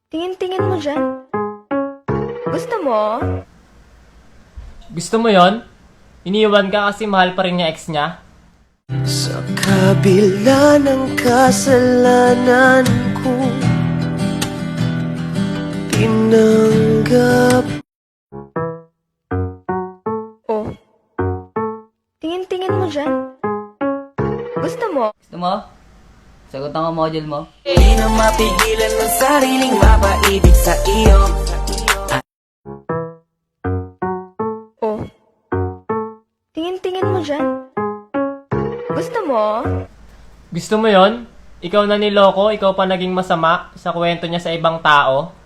Tingin-tingin mo dyan. Gusto mo? Gusto mo yon? Iniwan ka kasi mahal pa rin niya ex niya? Sa kabila ng kasalanan ko, tinanggap. Oh. Tingin-tingin mo dyan. Gusto mo? Gusto mo? Sagutan ko module mo. Di na mapigilan ng sariling mapaibig sa iyo. Oh. Tingin-tingin mo dyan. Gusto mo? Gusto mo yon? Ikaw na niloko, ikaw pa naging masama sa kwento niya sa ibang tao?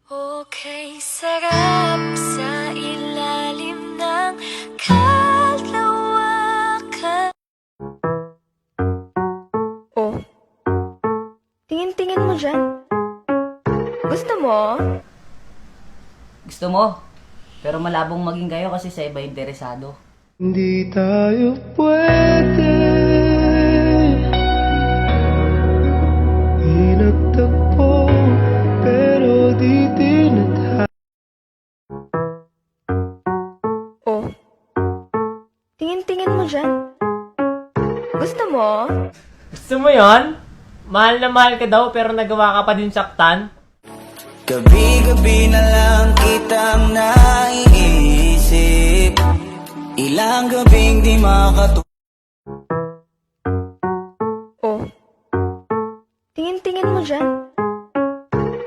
Okay, sarap sa ilalim ng kalawakan. Oh. Tingin-tingin mo dyan. Gusto mo? Gusto mo? Pero malabong maging kayo kasi sa iba interesado. Hindi tayo pwede pinagtagpo, pero di tinadhana. Oh. Tingin-tingin mo dyan. Gusto mo? Gusto mo yon? Mahal na mahal ka daw pero nagawa ka pa din saktan? Gabi-gabi na lang kitang naiisip, ilang gabing di makatulog. Oh. Tingin-tingin mo dyan.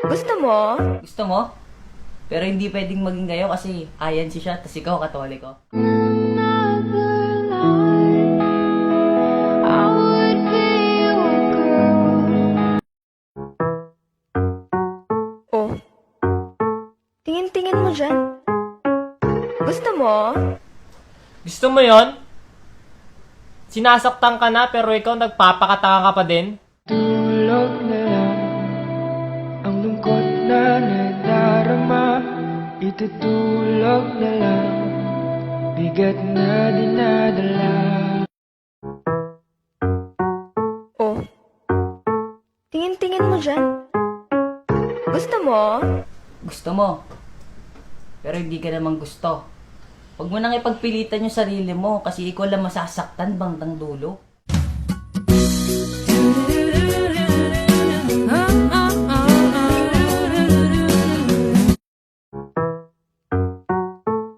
Gusto mo? Gusto mo? Pero hindi pwedeng maging kayo kasi ayan si siya, tas ikaw katoliko. Oh. Tingin-tingin mo dyan. Gusto mo? Gusto mo yon? Sinasaktan ka na pero ikaw nagpapakatanga ka pa din? Tulog na lang ang lungkot na nadarama, itutulog na lang bigat na dinadala. Oh. Tingin-tingin mo dyan. Gusto mo? Gusto mo? Pero hindi ka naman gusto. Huwag mo nang ipagpilitan yung sarili mo kasi ikaw lang masasaktan bandang dulo.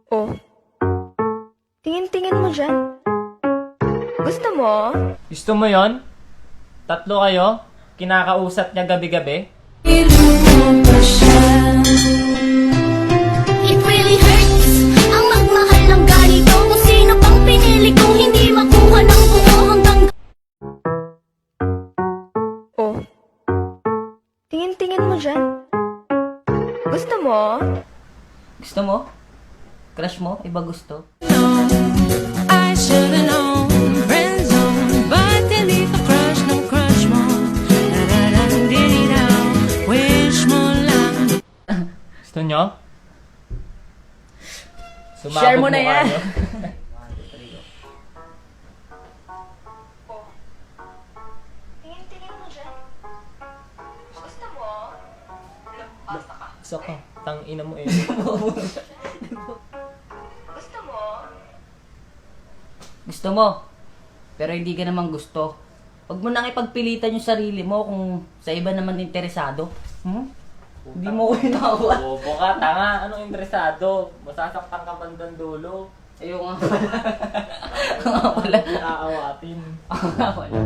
Oh. Tingin-tingin mo dyan. Gusto mo? Gusto mo yon? Tatlo kayo? Kinakausap niya gabi-gabi? It really hurts ang magmahal ng ganito. Kung sino pang pinili kong hindi makuha ng buo hanggang Oh. Tingin-tingin mo dyan. Gusto mo? Gusto mo? Crush mo? Iba gusto? I should've known, friend zone, but delete the crush, no crush mo. Da-da-da-di-di-down, wish mo lang. Gusto nyo? Share mo na mukha yan. nyo. Tingin-tingin mo dyan. Gusto mo? Gusto ko. Tang ina mo eh. Gusto mo? Gusto mo? Pero hindi ka naman gusto. Huwag mo nang ipagpilitan yung sarili mo kung sa iba naman interesado. Hindi mo ko hinawa. Bobo ka, tanga. Anong interesado? Masasaktan ka bandang dulo. Ayun nga pala. Nga pala. Aawatin. Nga pala.